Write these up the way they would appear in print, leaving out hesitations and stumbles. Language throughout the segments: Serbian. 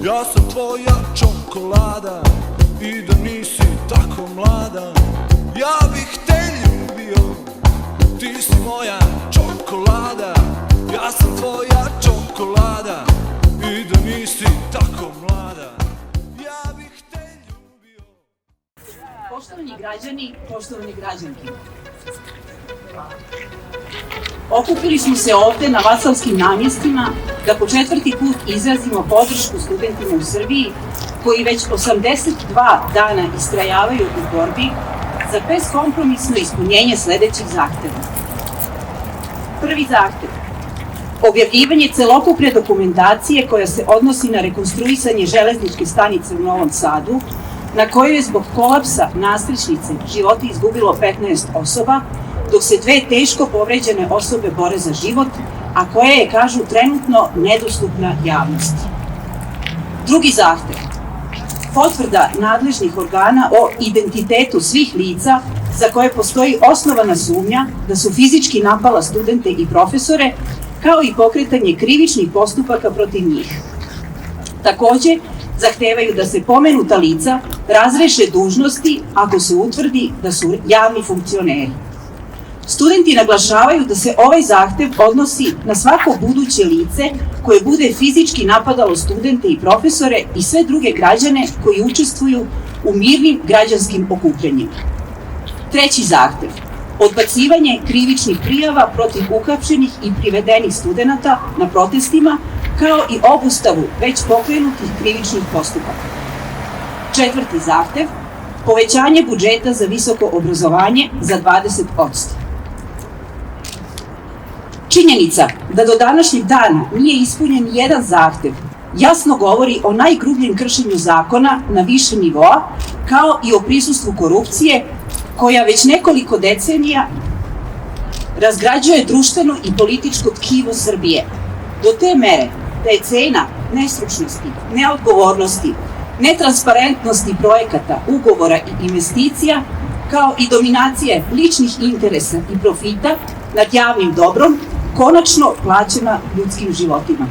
Ja sam tvoja čokolada i da nisi tako mlada ja bih te ljubio. Ti si moja čokolada, ja sam tvoja čokolada i da nisi tako mlada ja bih te ljubio. Poštovani građani, poštovani građanke, okupili smo se ovde na Vasovskim namjestima da po 4. put izrazimo podršku studentima u Srbiji koji već 82 dana istrajavaju u borbi za beskompromisno ispunjenje sledećih zahteva. Prvi zahtev: objavljivanje celokupne dokumentacije koja se odnosi na rekonstruisanje železničke stanice u Novom Sadu, na kojoj je zbog kolapsa nadstrešnice živote izgubilo 15 osoba, dok se 2 teško povređene osobe bore za život, a koja je, kažu, trenutno nedostupna javnosti. Drugi zahtev: potvrda nadležnih organa o identitetu svih lica za koje postoji osnovana sumnja da su fizički napala studente i profesore, kao i pokretanje krivičnih postupaka protiv njih. Takođe, zahtevaju da se pomenuta lica razreše dužnosti ako se utvrdi da su javni funkcioneri. Studenti naglašavaju da se ovaj zahtev odnosi na svako buduće lice koje bude fizički napadalo studente i profesore i sve druge građane koji učestvuju u mirnim građanskim okupljanjima. Treći zahtev: odbacivanje krivičnih prijava protiv uhapšenih i privedenih studenata na protestima, kao i obustavu već pokrenutih krivičnih postupaka. Četvrti zahtev: povećanje budžeta za visoko obrazovanje za 20%. Činjenica da do današnjeg dana nije ispunjen jedan zahtev jasno govori o najgrubljem kršenju zakona na više nivoa, kao i o prisustvu korupcije koja već nekoliko decenija razgrađuje društveno i političko tkivo Srbije, do te mere da je cena nestručnosti, neodgovornosti, netransparentnosti projekata, ugovora i investicija, kao i dominacije ličnih interesa i profita nad javnim dobrom, konačno plaćena ljudskim životima.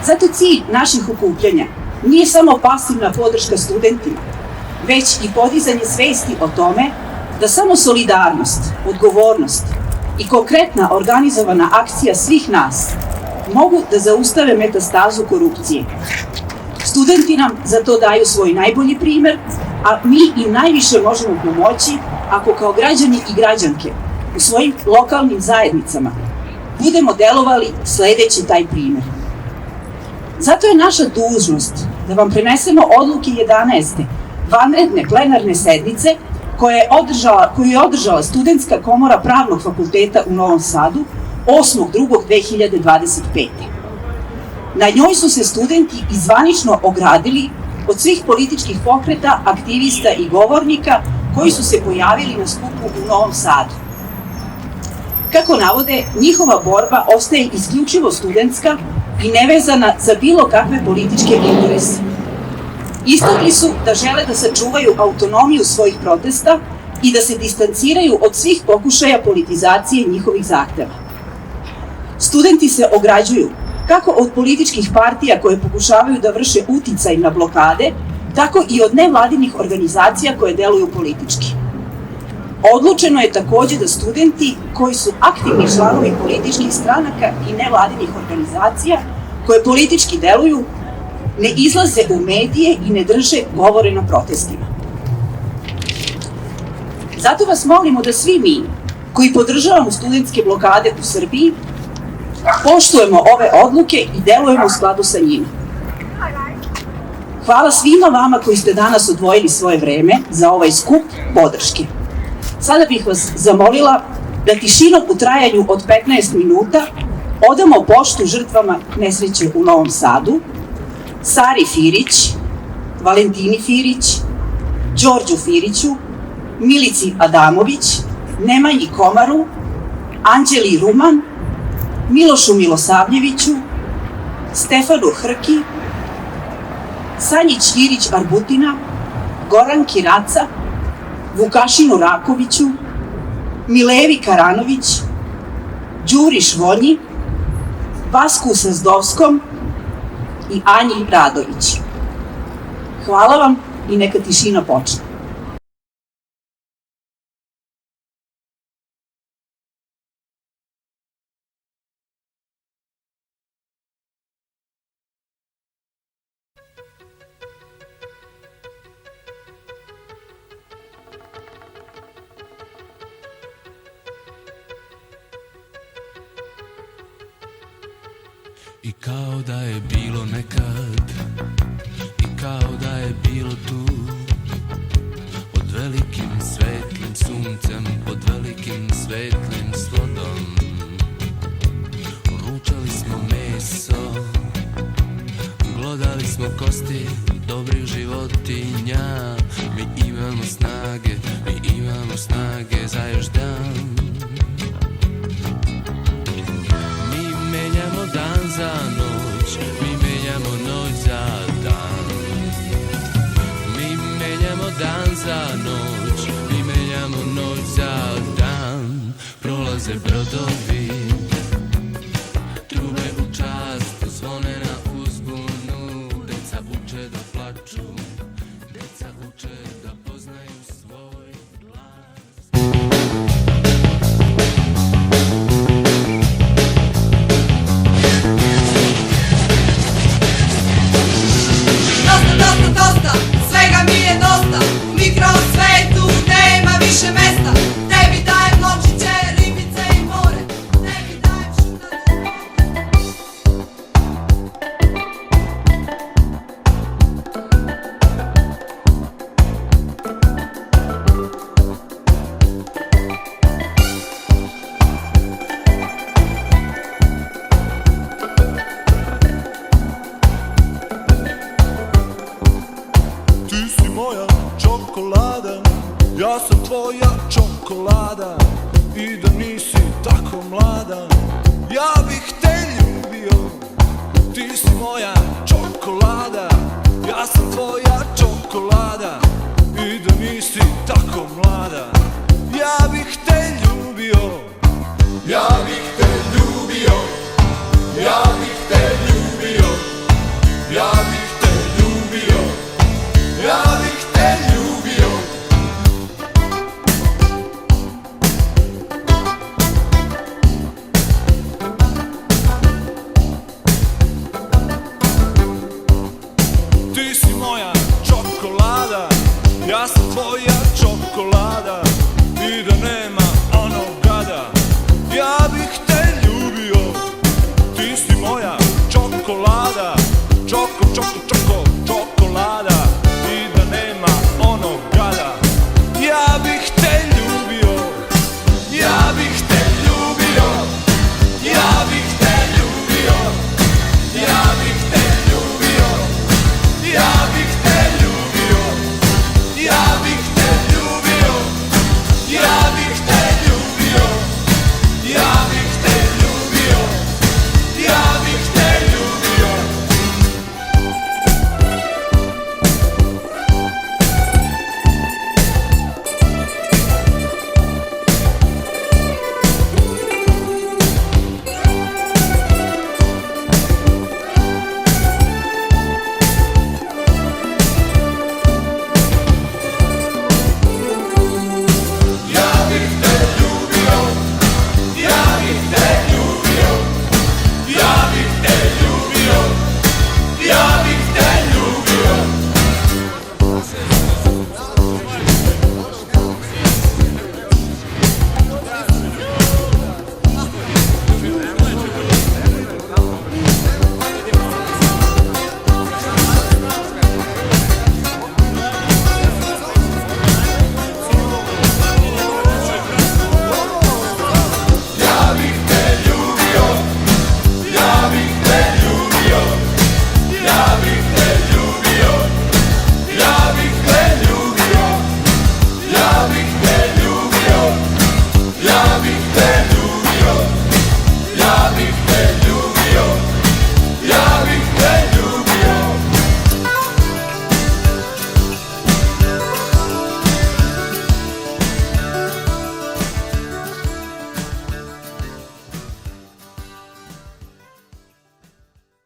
Zato cilj naših okupljanja nije samo pasivna podrška studentima, već i podizanje svesti o tome da samo solidarnost, odgovornost i konkretna organizovana akcija svih nas mogu da zaustave metastazu korupcije. Studenti nam za to daju svoj najbolji primer, a mi im najviše možemo pomoći ako kao građani i građanke u svojim lokalnim zajednicama budemo delovali sledeći taj primer. Zato je naša dužnost da vam prenesemo odluke 11. vanredne plenarne sednice koju je održala Studentska komora Pravnog fakulteta u Novom Sadu 8.2.2025. Na njoj su se studenti i zvanično ogradili od svih političkih pokreta, aktivista i govornika koji su se pojavili na skupu u Novom Sadu. Kako navode, njihova borba ostaje isključivo studentska i nevezana za bilo kakve političke interese. Istakli su da žele da sačuvaju autonomiju svojih protesta i da se distanciraju od svih pokušaja politizacije njihovih zahteva. Studenti se ograđuju kako od političkih partija koje pokušavaju da vrše uticaj na blokade, tako i od nevladinih organizacija koje deluju politički. Odlučeno je takođe da studenti koji su aktivni članovi političkih stranaka i nevladinih organizacija koje politički deluju ne izlaze u medije i ne drže govore na protestima. Zato vas molimo da svi mi koji podržavamo studentske blokade u Srbiji poštujemo ove odluke i delujemo u skladu sa njima. Hvala svima vama koji ste danas odvojili svoje vreme za ovaj skup podrške. Sada bih vas zamolila da tišinom u trajanju od 15 minuta odamo poštu žrtvama nesreće u Novom Sadu, Sari Firić, Valentini Firić, Đorđu Firiću, Milici Adamović, Nemanji Komaru, Anđeli Ruman, Milošu Milosavljeviću, Stefanu Hrki, Sanji Ćirić Arbutina, Goranki Raca, Vukašinu Rakoviću, Milevi Karanović, Đuri Švonji, Vasku Sazdovskom i Anji Radović. Hvala vam i neka tišina počne. I kao da je bilo nekad, i kao da je bilo tu, pod velikim svetlim suncem, pod velikim svetlim slodom. Ručali smo meso, glodali smo kosti dobrih životinja. Mi imamo snage za još dan. Menjamo dan za noć, mi menjamo noć za dan. Mi menjamo dan za noć, mi menjamo noć za dan. Prolaze brodovi, trube u čast, zvone na uzbunu. Deca uče da plaču, deca uče da poznaju svoj glas. Dosta, svega mi je dosta. U mikrosvetu nema više mesta. Tebi dajem nočiće, ribice i more. Tebi dajem šutane. Ti si moja čokolada, ja sam tvoja čokolada. I da nisi tako mlada, ja bih te ljubio. Ti si moja čokolada, ja sam tvoja čokolada.